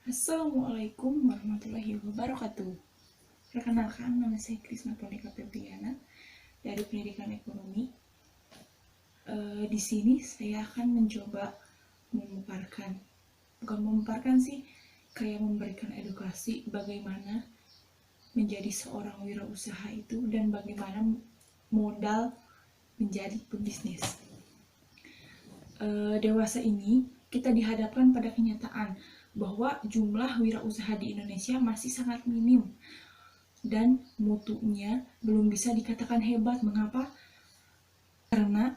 Assalamualaikum warahmatullahi wabarakatuh. Perkenalkan, nama saya Krisna Purnika Febriana dari Pendidikan Ekonomi. Di sini saya akan mencoba kayak memberikan edukasi bagaimana menjadi seorang wirausaha itu dan bagaimana modal menjadi pebisnis. Dewasa ini kita dihadapkan pada kenyataan bahwa jumlah wirausaha di Indonesia masih sangat minim dan mutunya belum bisa dikatakan hebat. Mengapa? Karena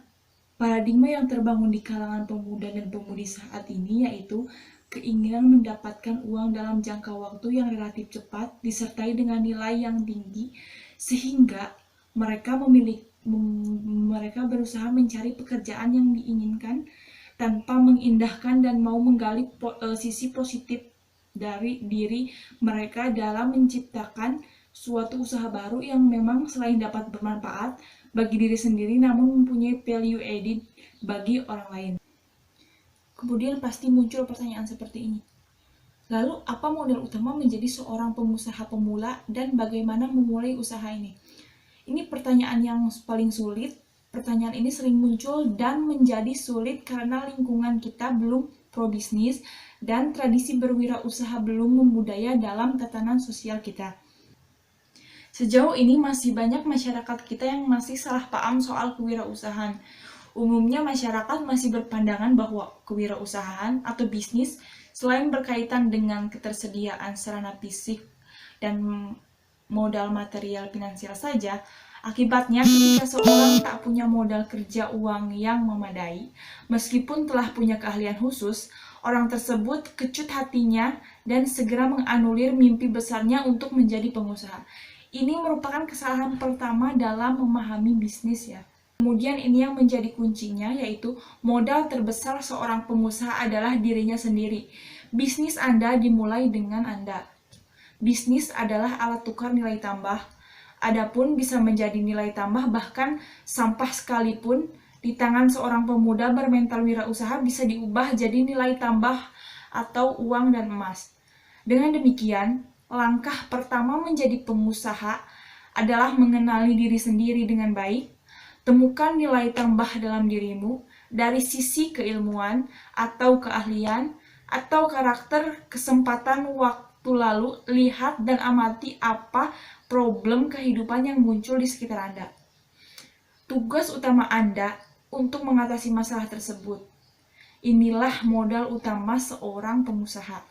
paradigma yang terbangun di kalangan pemuda dan pemudi saat ini yaitu keinginan mendapatkan uang dalam jangka waktu yang relatif cepat disertai dengan nilai yang tinggi, sehingga mereka berusaha mencari pekerjaan yang diinginkan tanpa mengindahkan dan mau menggali sisi positif dari diri mereka dalam menciptakan suatu usaha baru yang memang selain dapat bermanfaat bagi diri sendiri namun mempunyai value added bagi orang lain. Kemudian pasti muncul pertanyaan seperti ini. Lalu apa modal utama menjadi seorang pengusaha pemula dan bagaimana memulai usaha ini? Ini pertanyaan yang paling sulit. Pertanyaan ini sering muncul dan menjadi sulit karena lingkungan kita belum pro bisnis dan tradisi berwirausaha belum membudaya dalam tatanan sosial kita. Sejauh ini masih banyak masyarakat kita yang masih salah paham soal kewirausahaan. Umumnya masyarakat masih berpandangan bahwa kewirausahaan atau bisnis selain berkaitan dengan ketersediaan sarana fisik dan modal material finansial saja, akibatnya ketika seorang tak punya modal kerja uang yang memadai, meskipun telah punya keahlian khusus, orang tersebut kecut hatinya dan segera menganulir mimpi besarnya untuk menjadi pengusaha. Ini merupakan kesalahan pertama dalam memahami bisnis ya. Kemudian ini yang menjadi kuncinya, yaitu modal terbesar seorang pengusaha adalah dirinya sendiri. Bisnis Anda dimulai dengan Anda. Bisnis adalah alat tukar nilai tambah. Adapun bisa menjadi nilai tambah bahkan sampah sekalipun di tangan seorang pemuda bermental wirausaha bisa diubah jadi nilai tambah atau uang dan emas. Dengan demikian, langkah pertama menjadi pengusaha adalah mengenali diri sendiri dengan baik. Temukan nilai tambah dalam dirimu dari sisi keilmuan atau keahlian atau karakter, kesempatan waktu lalu. Lihat dan amati apa problem kehidupan yang muncul di sekitar Anda. Tugas utama Anda untuk mengatasi masalah tersebut. Inilah modal utama seorang pengusaha.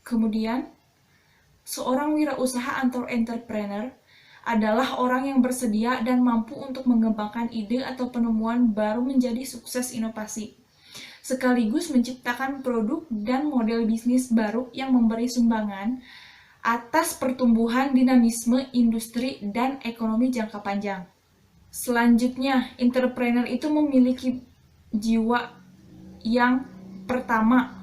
Kemudian, seorang wirausaha atau entrepreneur adalah orang yang bersedia dan mampu untuk mengembangkan ide atau penemuan baru menjadi sukses inovasi, sekaligus menciptakan produk dan model bisnis baru yang memberi sumbangan atas pertumbuhan dinamisme industri dan ekonomi jangka panjang. Selanjutnya, entrepreneur itu memiliki jiwa yang pertama,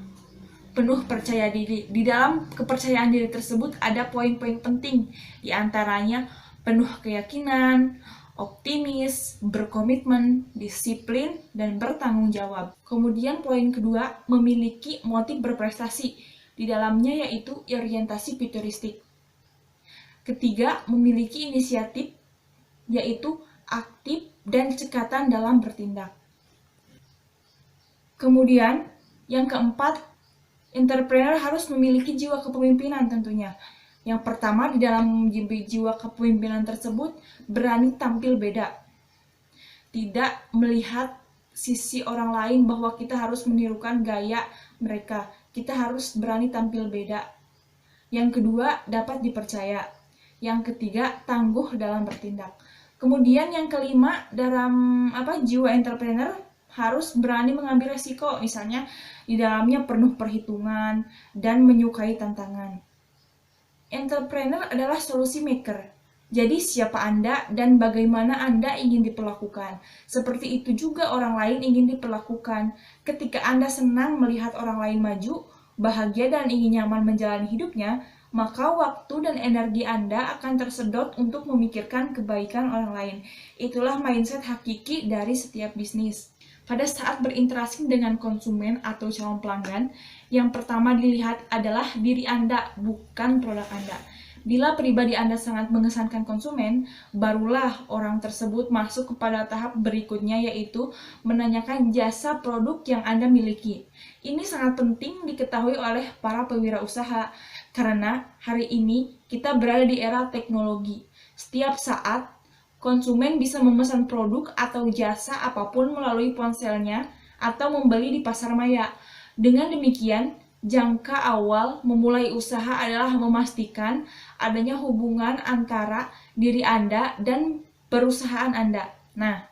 penuh percaya diri. Di dalam kepercayaan diri tersebut ada poin-poin penting, diantaranya penuh keyakinan, optimis, berkomitmen, disiplin, dan bertanggung jawab. Kemudian poin kedua, memiliki motif berprestasi. Di dalamnya yaitu orientasi futuristik. Ketiga, memiliki inisiatif, yaitu aktif dan cekatan dalam bertindak. Kemudian, yang keempat, entrepreneur harus memiliki jiwa kepemimpinan tentunya. Yang pertama, di dalam jiwa kepemimpinan tersebut, berani tampil beda. Tidak melihat sisi orang lain bahwa kita harus menirukan gaya mereka. Kita harus berani tampil beda. Yang kedua, dapat dipercaya. Yang ketiga, tangguh dalam bertindak. Kemudian yang kelima, dalam jiwa entrepreneur harus berani mengambil resiko, misalnya di dalamnya penuh perhitungan dan menyukai tantangan. Entrepreneur adalah solusi maker. Jadi siapa Anda dan bagaimana Anda ingin diperlakukan. Seperti itu juga orang lain ingin diperlakukan. Ketika Anda senang melihat orang lain maju, bahagia dan ingin nyaman menjalani hidupnya, maka waktu dan energi Anda akan tersedot untuk memikirkan kebaikan orang lain. Itulah mindset hakiki dari setiap bisnis. Pada saat berinteraksi dengan konsumen atau calon pelanggan, Yang pertama dilihat adalah diri Anda, bukan produk Anda. Bila pribadi Anda sangat mengesankan konsumen, barulah orang tersebut masuk kepada tahap berikutnya, yaitu menanyakan jasa produk yang Anda miliki. Ini sangat penting diketahui oleh para pewirausaha, karena hari ini kita berada di era teknologi. Setiap saat, konsumen bisa memesan produk atau jasa apapun melalui ponselnya atau membeli di pasar maya. Dengan demikian, jangka awal memulai usaha adalah memastikan adanya hubungan antara diri Anda dan perusahaan Anda. Nah,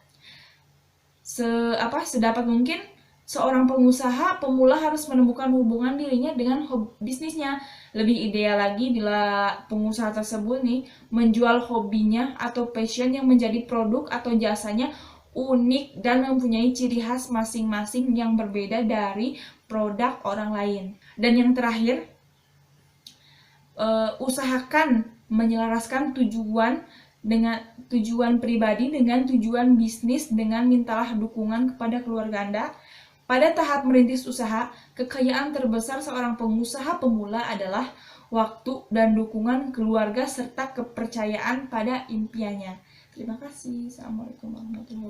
sedapat mungkin seorang pengusaha pemula harus menemukan hubungan dirinya dengan bisnisnya. Lebih ideal lagi bila pengusaha tersebut menjual hobinya atau passion yang menjadi produk atau jasanya unik dan mempunyai ciri khas masing-masing yang berbeda dari produk orang lain. Dan yang terakhir, usahakan menyelaraskan tujuan pribadi dengan tujuan bisnis dengan mintalah dukungan kepada keluarga Anda. Pada tahap merintis usaha, kekayaan terbesar seorang pengusaha pemula adalah waktu dan dukungan keluarga serta kepercayaan pada impiannya. Terima kasih. Assalamualaikum warahmatullahi wabarakatuh.